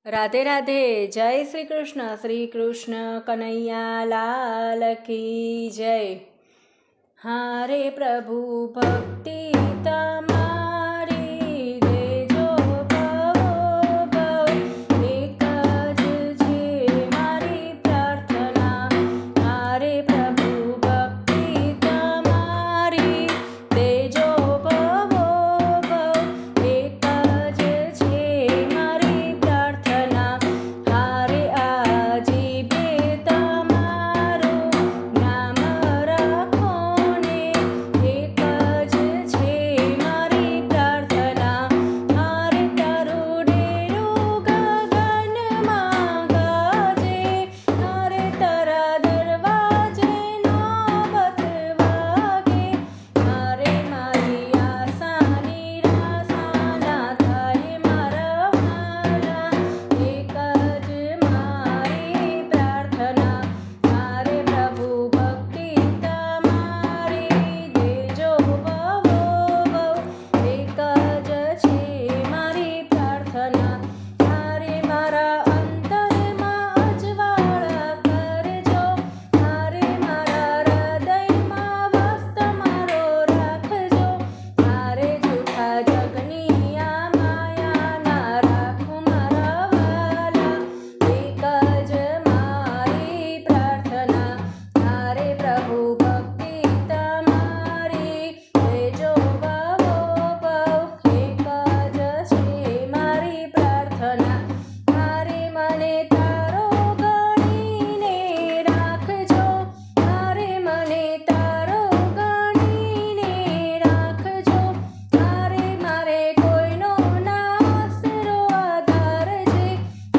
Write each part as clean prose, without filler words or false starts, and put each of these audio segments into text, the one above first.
રાધે રાધે. જય શ્રી કૃષ્ણ કનૈયા લાલ કી જય. હારે પ્રભુ ભક્તિ તમારી દેજો ભવો ભવ, એક જ છે મારી પ્રાર્થના. હારે પ્રભુ ભક્તિ તમારી દેજો ભવો ભવ, એક જ છે મારી પ્રાર્થના. હારે આજીવે તમારું નામ રાખો ને, એક જ છે મારી પ્રાર્થના. હારે તારું ડેરું ગગનમાં ગાજે, હારે તારા દરવાજે નોબત વાગે. હારે મારી આશા નિરાશા ના થાય મારા વાલા, એક જ મારી પ્રાર્થના. હારે પ્રભુ ભક્તિ તમારી દેજો ભવો ભવ, એક જ છે મારી પ્રાર્થના. હારે મારા અંતરમાં અજવાળા કરજો, હારે મારા હૃદયમાં વાસ તમારો રાખજો. હારે જૂઠા જગની આ માયા ના રાખો મારા વાલા, એક જ મારી પ્રાર્થના. હારે પ્રભુ ભક્તિ તમારી દેજો ભવો ભવ, એક જ છે મારી પ્રાર્થના. હારે મને તારો ગણીને રાખજો, હારે મને તારો ગણીને રાખજો. હારે મારે કોઈનો ના આશરો આધાર છે,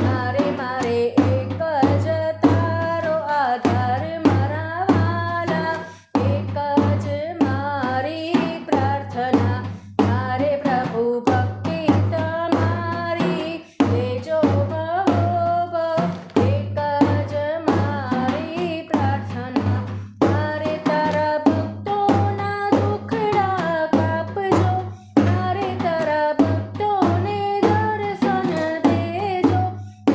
હારે મારે એક જ તારો આધાર મારા વાલા, એક જ મારી પ્રાર્થના. હારે પ્રભુ ભક્તિ તમારી દેજો ભવો ભવ, એક જ મારી પ્રાર્થના. હારે તારા ભક્તોના દુખડા કાપજો, હારે તારા ભક્તોને દર્શન દેજો.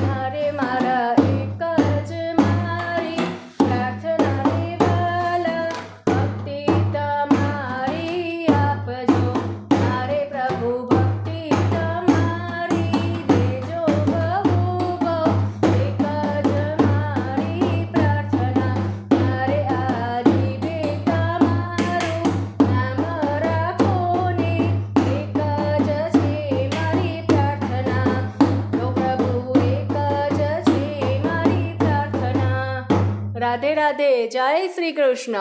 હારે મારા એક જ મારી પ્રાર્થના રે વાલા, ભક્તિ તમારી આપજો. હારે પ્રભુ ભક્તિ તમારી દેજો ભવો ભવ, એક જ મારી પ્રાર્થના. હારે આજીવે તમારું નામ રાખો ને, એક જ છે મારી પ્રાર્થના. ઓ પ્રભુ એક જ છે મારી પ્રાર્થના. રાધે રાધે. જય શ્રી કૃષ્ણ.